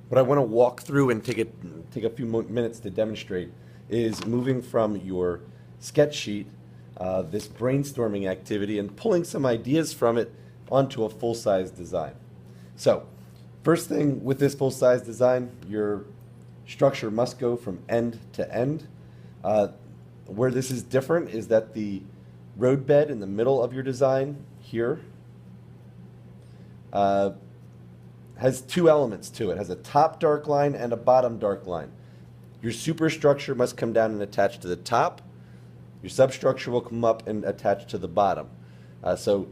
What I want to walk through and take a few minutes to demonstrate is moving from your sketch sheet, this brainstorming activity, and pulling some ideas from it onto a full-size design. So, first thing with this full-size design, your structure must go from end to end. Uh, where this is different is that the roadbed in the middle of your design here uh, has two elements to it. It has a top dark line and a bottom dark line. Your superstructure must come down and attach to the top. Your substructure will come up and attach to the bottom. So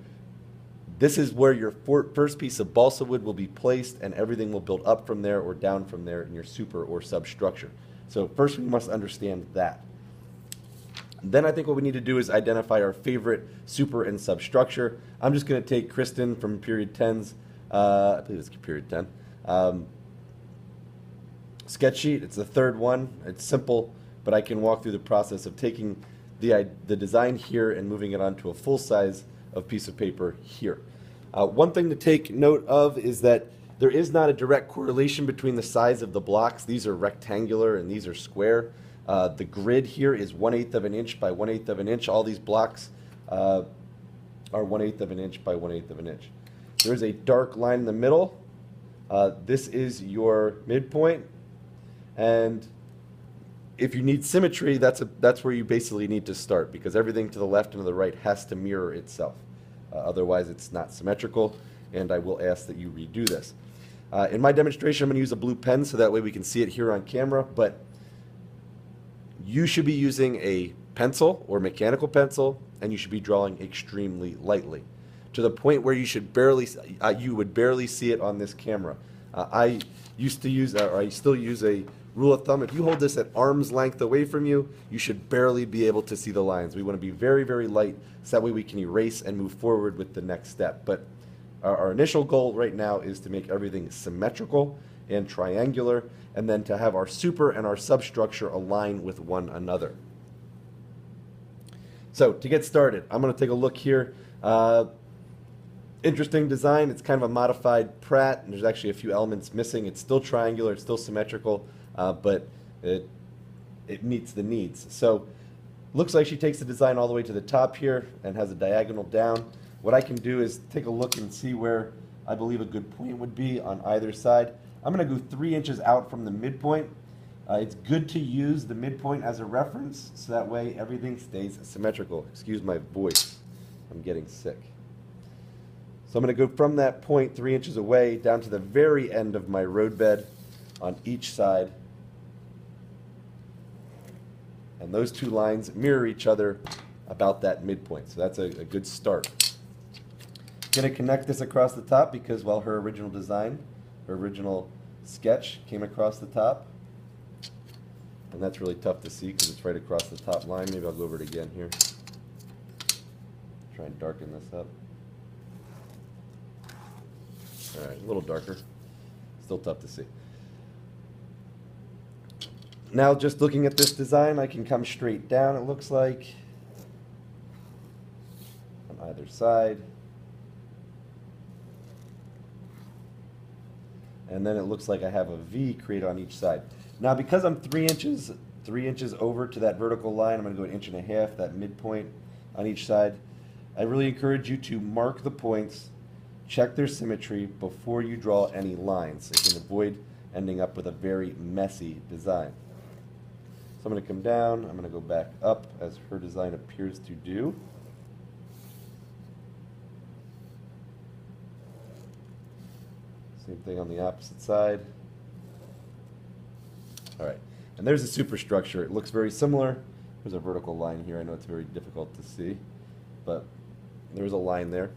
this is where your first piece of balsa wood will be placed, and everything will build up from there or down from there in your super or substructure. So first we must understand that. Then I think what we need to do is identify our favorite super and substructure. I'm just going to take Kristen from period 10's, I believe it's period 10, sketch sheet. It's the third one. It's simple, but I can walk through the process of taking the design here and moving it onto a full size of piece of paper here. One thing to take note of is that there is not a direct correlation between the size of the blocks. These are rectangular and these are square. The grid here is 1/8 of an inch by 1/8 of an inch. All these blocks are 1/8 of an inch by 1/8 of an inch. There's a dark line in the middle. This is your midpoint, and if you need symmetry, that's where you basically need to start, because everything to the left and to the right has to mirror itself. Otherwise, it's not symmetrical, and I will ask that you redo this. In my demonstration, I'm going to use a blue pen so that way we can see it here on camera, but you should be using a pencil or mechanical pencil, and you should be drawing extremely lightly, to the point where you would barely see it on this camera. I used to use, or I still use, a rule of thumb. If you hold this at arm's length away from you, you should barely be able to see the lines. We want to be very, very light, so that way we can erase and move forward with the next step. But our initial goal right now is to make everything symmetrical and triangular, and then to have our super and our substructure align with one another. So to get started, I'm going to take a look here. Interesting design. It's kind of a modified Pratt, and there's actually a few elements missing. It's still triangular, it's still symmetrical, but it meets the needs. So looks like she takes the design all the way to the top here and has a diagonal down. What I can do is take a look and see where I believe a good point would be on either side. I'm going to go 3 inches out from the midpoint. It's good to use the midpoint as a reference, so that way everything stays symmetrical. Excuse my voice, I'm getting sick. So I'm going to go from that point 3 inches away down to the very end of my roadbed on each side. And those two lines mirror each other about that midpoint. So that's a good start. Going to connect this across the top because, well, her original design, her original sketch came across the top. And that's really tough to see because it's right across the top line. Maybe I'll go over it again here. Try and darken this up. All right, a little darker. Still tough to see. Now, just looking at this design, I can come straight down, it looks like, on either side. And then it looks like I have a V created on each side. Now, because I'm 3 inches over to that vertical line, I'm going to go 1.5 inches, that midpoint on each side. I really encourage you to mark the points, check their symmetry before you draw any lines, so you can avoid ending up with a very messy design. So I'm going to come down, I'm going to go back up as her design appears to do. Same thing on the opposite side. All right, and there's the superstructure. It looks very similar. There's a vertical line here. I know it's very difficult to see, but there's a line there.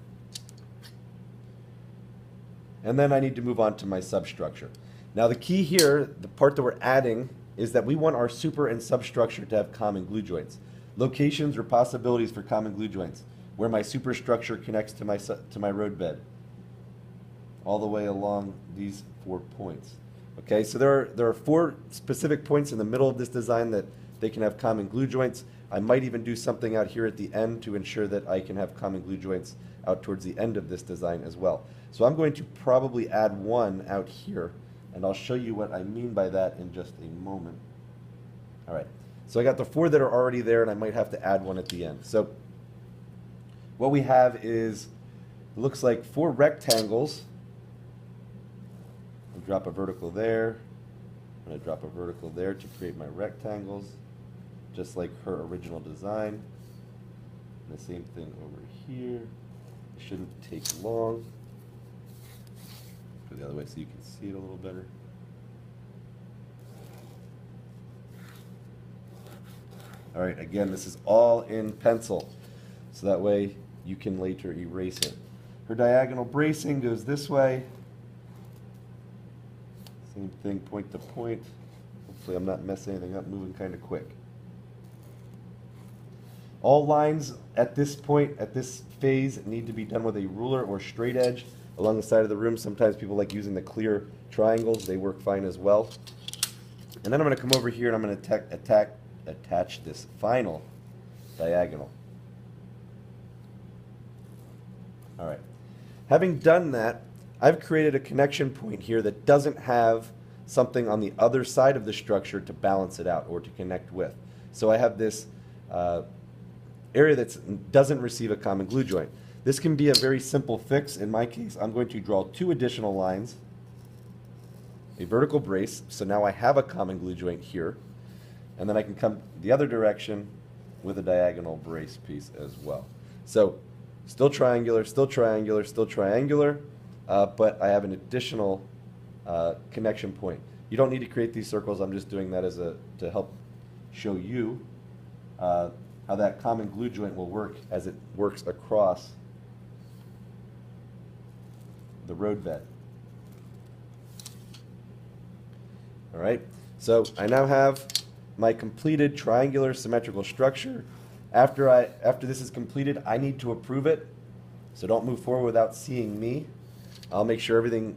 And then I need to move on to my substructure. Now the key here, the part that we're adding, is that we want our super and substructure to have common glue joints. Locations or possibilities for common glue joints, where my superstructure connects to my roadbed, all the way along these 4 points. Okay, so there are 4 specific points in the middle of this design that they can have common glue joints. I might even do something out here at the end to ensure that I can have common glue joints out towards the end of this design as well. So I'm going to probably add one out here and I'll show you what I mean by that in just a moment. All right, so I got the 4 that are already there, and I might have to add one at the end. So what we have is, it looks like 4 rectangles. I'll drop a vertical there. I'm going to drop a vertical there to create my rectangles, just like her original design. And the same thing over here. It shouldn't take long. Go the other way so you can see it a little better. All right, again, this is all in pencil, so that way you can later erase it. Her diagonal bracing goes this way. Same thing, point to point. Hopefully I'm not messing anything up, moving kind of quick. All lines at this point, at this phase, need to be done with a ruler or straight edge along the side of the room. Sometimes people like using the clear triangles. They work fine as well. And then I'm going to come over here and I'm going to attach this final diagonal. All right. Having done that, I've created a connection point here that doesn't have something on the other side of the structure to balance it out or to connect with. So I have this area that doesn't receive a common glue joint. This can be a very simple fix. In my case, I'm going to draw 2 additional lines, a vertical brace, so now I have a common glue joint here, and then I can come the other direction with a diagonal brace piece as well. So still triangular, still triangular, still triangular, but I have an additional connection point. You don't need to create these circles. I'm just doing that as to help show you how that common glue joint will work as it works across the road bed. All right, so I now have my completed triangular symmetrical structure. After this is completed, I need to approve it, so don't move forward without seeing me. I'll make sure everything,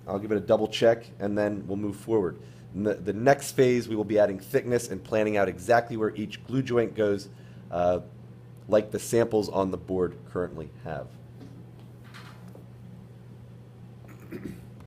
I'll give it a double check, and then we'll move forward. In the next phase, we will be adding thickness and planning out exactly where each glue joint goes, like the samples on the board currently have.